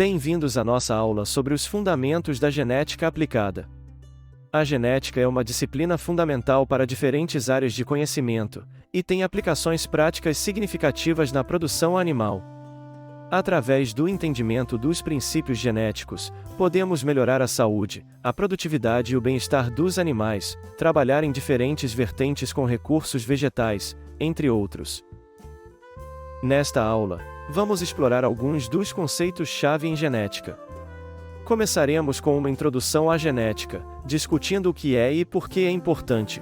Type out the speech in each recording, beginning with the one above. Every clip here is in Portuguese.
Bem-vindos à nossa aula sobre os fundamentos da genética aplicada. A genética é uma disciplina fundamental para diferentes áreas de conhecimento, e tem aplicações práticas significativas na produção animal. Através do entendimento dos princípios genéticos, podemos melhorar a saúde, a produtividade e o bem-estar dos animais, trabalhar em diferentes vertentes com recursos vegetais, entre outros. Nesta aula, vamos explorar alguns dos conceitos-chave em genética. Começaremos com uma introdução à genética, discutindo o que é e por que é importante.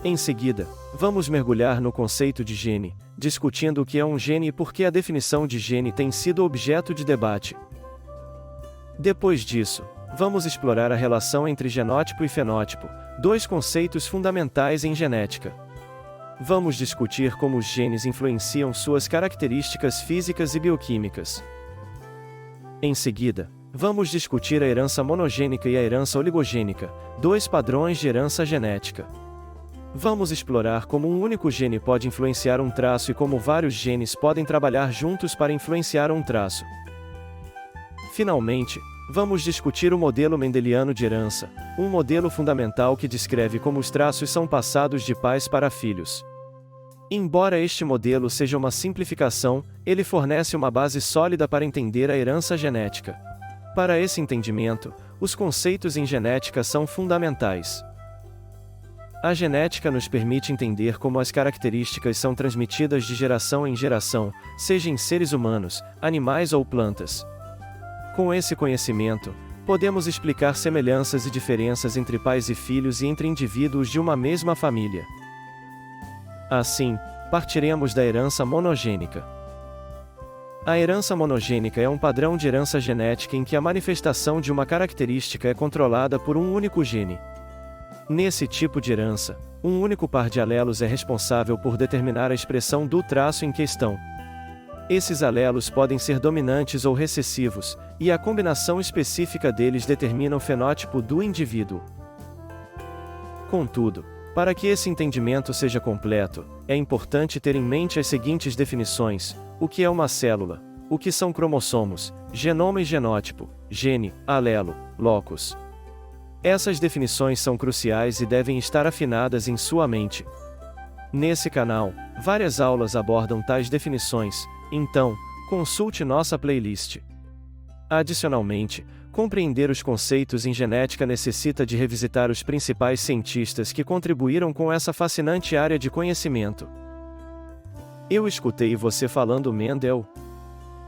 Em seguida, vamos mergulhar no conceito de gene, discutindo o que é um gene e por que a definição de gene tem sido objeto de debate. Depois disso, vamos explorar a relação entre genótipo e fenótipo, dois conceitos fundamentais em genética. Vamos discutir como os genes influenciam suas características físicas e bioquímicas. Em seguida, vamos discutir a herança monogênica e a herança oligogênica, dois padrões de herança genética. Vamos explorar como um único gene pode influenciar um traço e como vários genes podem trabalhar juntos para influenciar um traço. Finalmente, vamos discutir o modelo mendeliano de herança, um modelo fundamental que descreve como os traços são passados de pais para filhos. Embora este modelo seja uma simplificação, ele fornece uma base sólida para entender a herança genética. Para esse entendimento, os conceitos em genética são fundamentais. A genética nos permite entender como as características são transmitidas de geração em geração, seja em seres humanos, animais ou plantas. Com esse conhecimento, podemos explicar semelhanças e diferenças entre pais e filhos e entre indivíduos de uma mesma família. Assim, partiremos da herança monogênica. A herança monogênica é um padrão de herança genética em que a manifestação de uma característica é controlada por um único gene. Nesse tipo de herança, um único par de alelos é responsável por determinar a expressão do traço em questão. Esses alelos podem ser dominantes ou recessivos, e a combinação específica deles determina o fenótipo do indivíduo. Contudo, para que esse entendimento seja completo, é importante ter em mente as seguintes definições: o que é uma célula, o que são cromossomos, genoma e genótipo, gene, alelo, locus. Essas definições são cruciais e devem estar afinadas em sua mente. Nesse canal, várias aulas abordam tais definições, então, consulte nossa playlist. Adicionalmente, compreender os conceitos em genética necessita de revisitar os principais cientistas que contribuíram com essa fascinante área de conhecimento. Eu escutei você falando Mendel.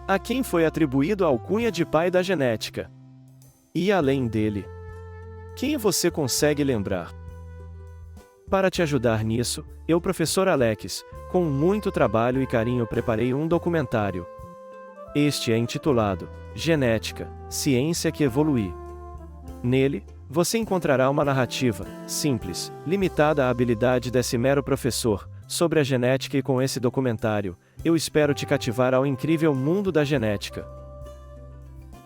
A quem foi atribuído a alcunha de pai da genética? E além dele, quem você consegue lembrar? Para te ajudar nisso, eu, professor Alex, com muito trabalho e carinho preparei um documentário. Este é intitulado Genética, Ciência que Evolui. Nele, você encontrará uma narrativa, simples, limitada à habilidade desse mero professor, sobre a genética e com esse documentário, eu espero te cativar ao incrível mundo da genética.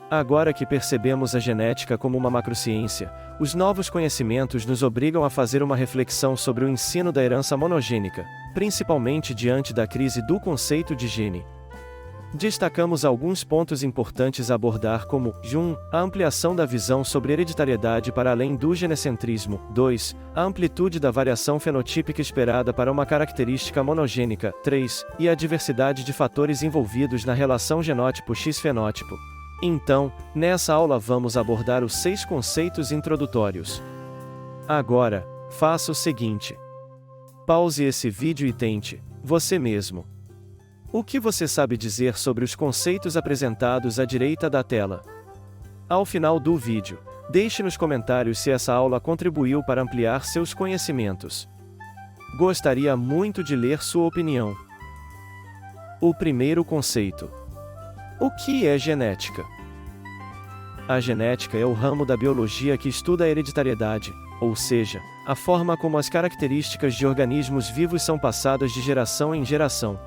Agora que percebemos a genética como uma macrociência, os novos conhecimentos nos obrigam a fazer uma reflexão sobre o ensino da herança monogênica, principalmente diante da crise do conceito de gene. Destacamos alguns pontos importantes a abordar como 1. A ampliação da visão sobre hereditariedade para além do genecentrismo. 2. A amplitude da variação fenotípica esperada para uma característica monogênica. 3. E a diversidade de fatores envolvidos na relação genótipo x-fenótipo. Então, nessa aula vamos abordar os 6 conceitos introdutórios. Agora, faça o seguinte. Pause esse vídeo e tente, você mesmo. O que você sabe dizer sobre os conceitos apresentados à direita da tela? Ao final do vídeo, deixe nos comentários se essa aula contribuiu para ampliar seus conhecimentos. Gostaria muito de ler sua opinião. O primeiro conceito. O que é genética? A genética é o ramo da biologia que estuda a hereditariedade, ou seja, a forma como as características de organismos vivos são passadas de geração em geração.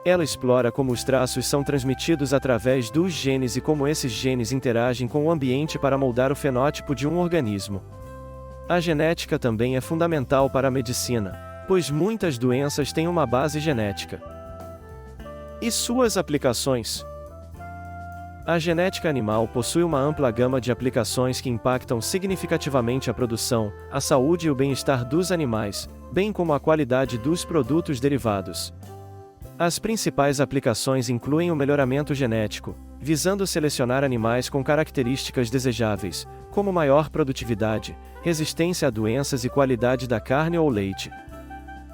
Ela explora como os traços são transmitidos através dos genes e como esses genes interagem com o ambiente para moldar o fenótipo de um organismo. A genética também é fundamental para a medicina, pois muitas doenças têm uma base genética. E suas aplicações? A genética animal possui uma ampla gama de aplicações que impactam significativamente a produção, a saúde e o bem-estar dos animais, bem como a qualidade dos produtos derivados. As principais aplicações incluem o melhoramento genético, visando selecionar animais com características desejáveis, como maior produtividade, resistência a doenças e qualidade da carne ou leite.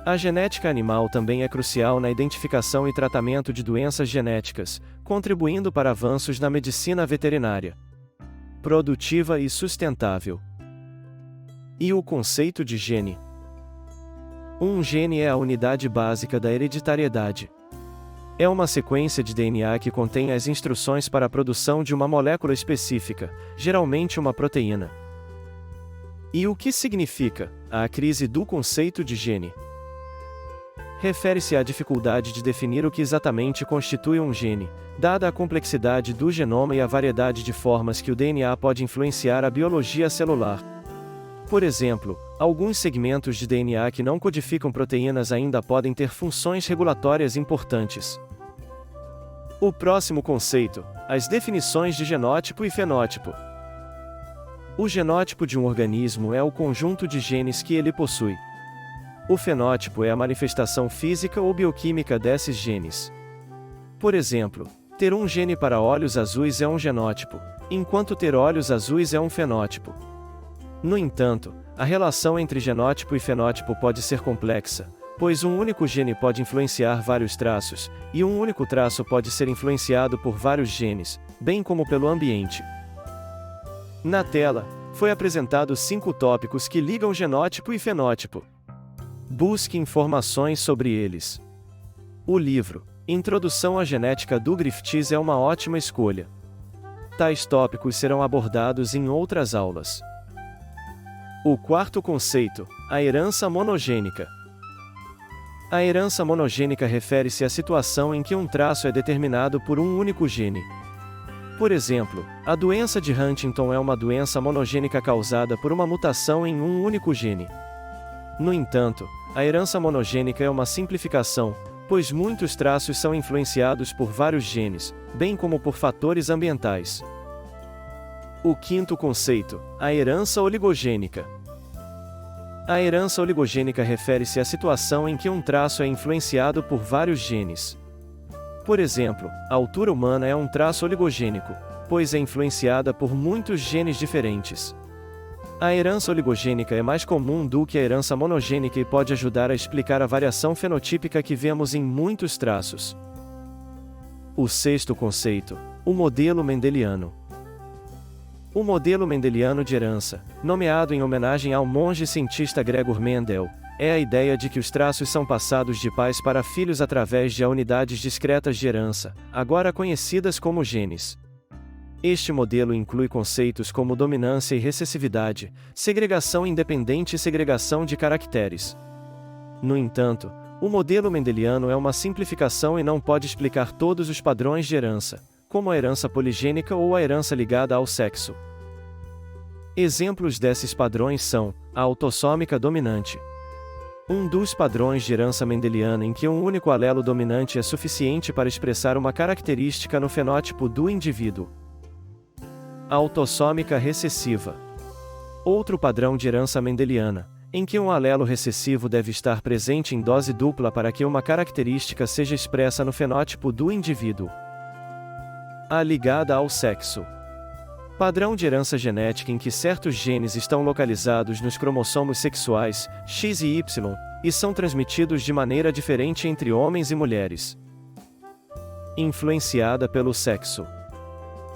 A genética animal também é crucial na identificação e tratamento de doenças genéticas, contribuindo para avanços na medicina veterinária produtiva e sustentável. E o conceito de gene? Um gene é a unidade básica da hereditariedade. É uma sequência de DNA que contém as instruções para a produção de uma molécula específica, geralmente uma proteína. E o que significa a crise do conceito de gene? Refere-se à dificuldade de definir o que exatamente constitui um gene, dada a complexidade do genoma e a variedade de formas que o DNA pode influenciar a biologia celular. Por exemplo, alguns segmentos de DNA que não codificam proteínas ainda podem ter funções regulatórias importantes. O próximo conceito: as definições de genótipo e fenótipo. O genótipo de um organismo é o conjunto de genes que ele possui. O fenótipo é a manifestação física ou bioquímica desses genes. Por exemplo, ter um gene para olhos azuis é um genótipo, enquanto ter olhos azuis é um fenótipo. No entanto, a relação entre genótipo e fenótipo pode ser complexa, pois um único gene pode influenciar vários traços, e um único traço pode ser influenciado por vários genes, bem como pelo ambiente. Na tela, foi apresentado 5 tópicos que ligam genótipo e fenótipo. Busque informações sobre eles. O livro Introdução à Genética do Griffiths é uma ótima escolha. Tais tópicos serão abordados em outras aulas. O quarto conceito: a herança monogênica. A herança monogênica refere-se à situação em que um traço é determinado por um único gene. Por exemplo, a doença de Huntington é uma doença monogênica causada por uma mutação em um único gene. No entanto, a herança monogênica é uma simplificação, pois muitos traços são influenciados por vários genes, bem como por fatores ambientais. O quinto conceito: a herança oligogênica. A herança oligogênica refere-se à situação em que um traço é influenciado por vários genes. Por exemplo, a altura humana é um traço oligogênico, pois é influenciada por muitos genes diferentes. A herança oligogênica é mais comum do que a herança monogênica e pode ajudar a explicar a variação fenotípica que vemos em muitos traços. O sexto conceito: o modelo mendeliano. O modelo mendeliano de herança, nomeado em homenagem ao monge cientista Gregor Mendel, é a ideia de que os traços são passados de pais para filhos através de unidades discretas de herança, agora conhecidas como genes. Este modelo inclui conceitos como dominância e recessividade, segregação independente e segregação de caracteres. No entanto, o modelo mendeliano é uma simplificação e não pode explicar todos os padrões de herança, como a herança poligênica ou a herança ligada ao sexo. Exemplos desses padrões são a autossômica dominante. Um dos padrões de herança mendeliana em que um único alelo dominante é suficiente para expressar uma característica no fenótipo do indivíduo. A autossômica recessiva. Outro padrão de herança mendeliana, em que um alelo recessivo deve estar presente em dose dupla para que uma característica seja expressa no fenótipo do indivíduo. A ligada ao sexo. Padrão de herança genética em que certos genes estão localizados nos cromossomos sexuais, X e Y, e são transmitidos de maneira diferente entre homens e mulheres. Influenciada pelo sexo.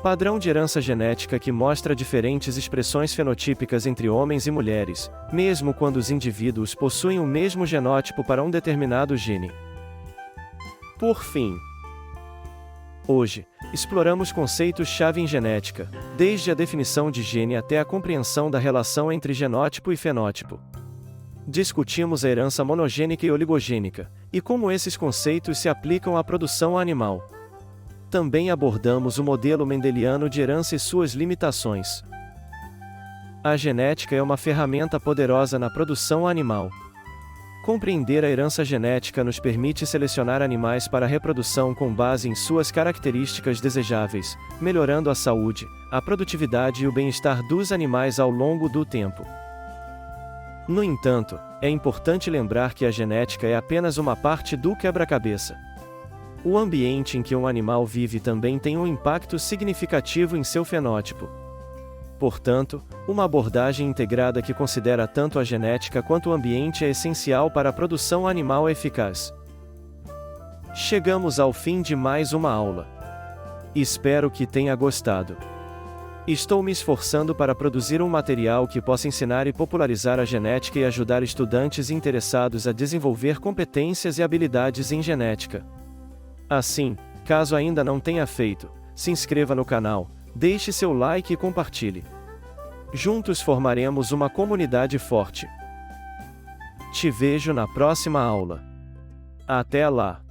Padrão de herança genética que mostra diferentes expressões fenotípicas entre homens e mulheres, mesmo quando os indivíduos possuem o mesmo genótipo para um determinado gene. Por fim, hoje, exploramos conceitos-chave em genética, desde a definição de gene até a compreensão da relação entre genótipo e fenótipo. Discutimos a herança monogênica e oligogênica, e como esses conceitos se aplicam à produção animal. Também abordamos o modelo mendeliano de herança e suas limitações. A genética é uma ferramenta poderosa na produção animal. Compreender a herança genética nos permite selecionar animais para reprodução com base em suas características desejáveis, melhorando a saúde, a produtividade e o bem-estar dos animais ao longo do tempo. No entanto, é importante lembrar que a genética é apenas uma parte do quebra-cabeça. O ambiente em que um animal vive também tem um impacto significativo em seu fenótipo. Portanto, uma abordagem integrada que considera tanto a genética quanto o ambiente é essencial para a produção animal eficaz. Chegamos ao fim de mais uma aula. Espero que tenha gostado. Estou me esforçando para produzir um material que possa ensinar e popularizar a genética e ajudar estudantes interessados a desenvolver competências e habilidades em genética. Assim, caso ainda não tenha feito, se inscreva no canal, deixe seu like e compartilhe. Juntos formaremos uma comunidade forte. Te vejo na próxima aula. Até lá!